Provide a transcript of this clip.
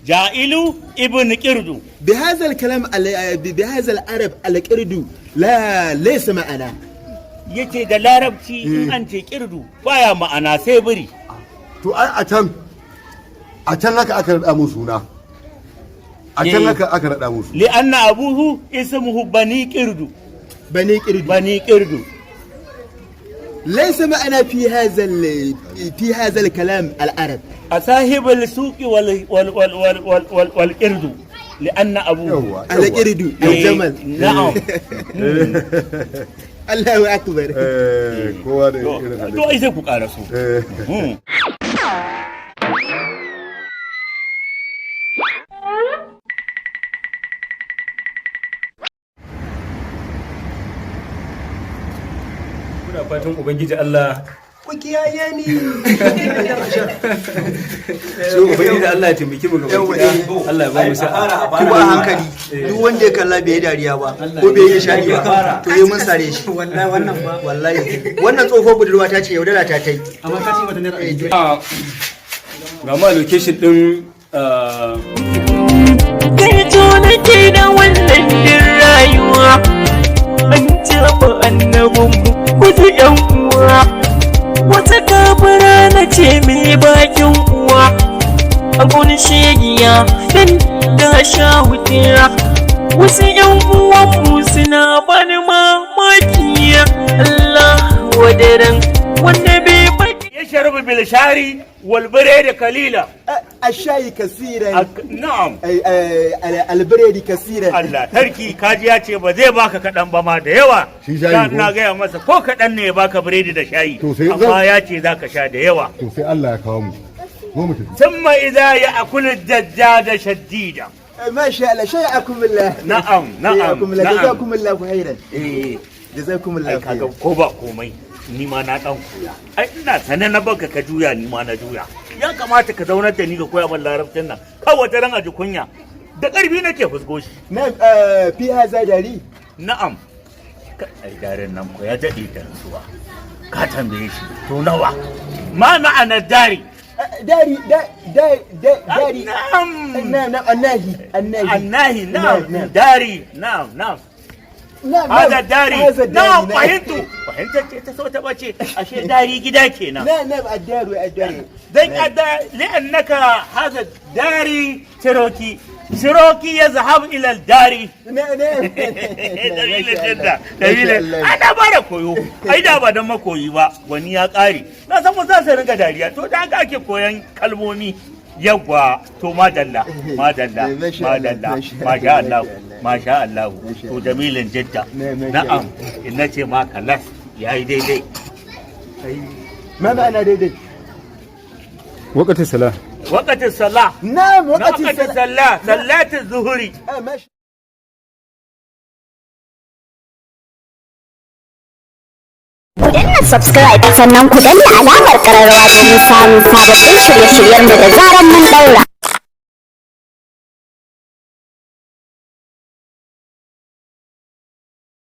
جائل ابن قرد. بهذا الكلام بهذا العرب القرد لا ليس معنا. yace da larabci in an ce kirdu baya ma'ana sai biri. To ai a can haka aka rada musu suna. A can haka aka rada musu. Li anna abuhu ismuhu bani qirdu. bani qirdu. ليس معنا في هذا الكلام العرب. أصاحب السوق والقرد لأن أبوه القرد الجمل. نعم. الله أكبر. to ai sai ku karaso. Muna fatan Ubangiji Allah ku kiyaye ni. So Ubangiji Allah ya taimake mu gaba ɗaya. Allah ya ba mu sa'a. Kuma a hankali duk wanda ya kalla bai yi dariya ba ko bai yi shari ba to yi mun sare shi. Wallahi wannan ba. Wallahi wannan tsoho budurwa ta ce yaudara ta tai. Amma ka ce mata ne ra'ayi. Ga ma location din Gaito nake da wannan din rayuwa. An taɓa annabinmu kudu yan uwa. Wata kabura na ce mai bakin uwa. A goni shegiya dan da sha wuta. Wasu yan uwanmu suna bani mamaki. Allah wadaran wanda bai baki. يشرب بالشاري والبريد قليلا. الشاي كثيرا. نعم. البريد كثيرا. Allah tarki kaji ya ce ba zai baka kaɗan ba ma da yawa. Na gaya masa ko kaɗan ne ya baka biredi da shayi. Amma ya ce za ka sha da yawa. To sai Allah ya kawo mu. ثم إذا يأكل الدجاج شديدا. ما شاء الله شيئكم الله. نعم نعم. جزاكم الله خيرا. جزاكم الله خيرا. ko ba komai ni ma na dan koya. Ai ina sanar na baka ka juya ni ma na juya. Ya kamata ka zaunar da ni ga koya min larabcin nan. Kawai ta ran aji kunya. Da ƙarfi nake fusgo shi. نعم في هذا داري. Na'am. Ai daren nan ko ya dade da rasuwa. Ka tambaye shi to nawa? Ma ma'anar dari. داري داري. نعم. نعم الناهي نعم. داري نعم نعم. هذا داري. نعم فهمت تسوى تبغى أشياء داري كده كنا. نعم الداري. لأنك هذا داري شروكي يذهب إلى الداري. نعم. دليل أنا بارا كويو. أيدا بدل ما كوي با ونيا قاري. لا سموزا سرنجا داريا. تو دعك أكيد كويان كلموني. يوا تو ما دللا ما شاء الله ما شاء الله تو جميل جدا. نعم إنك ما كلاس يا دي ما معنى دي وقت الصلاة. وقت الصلاة. نعم وقت الصلاة. صلاة الظهر. ماشي. Ku danna subscribe sannan ku danna alamar ƙararrawa domin samun sababbin shirye-shiryen da zaran mun daura.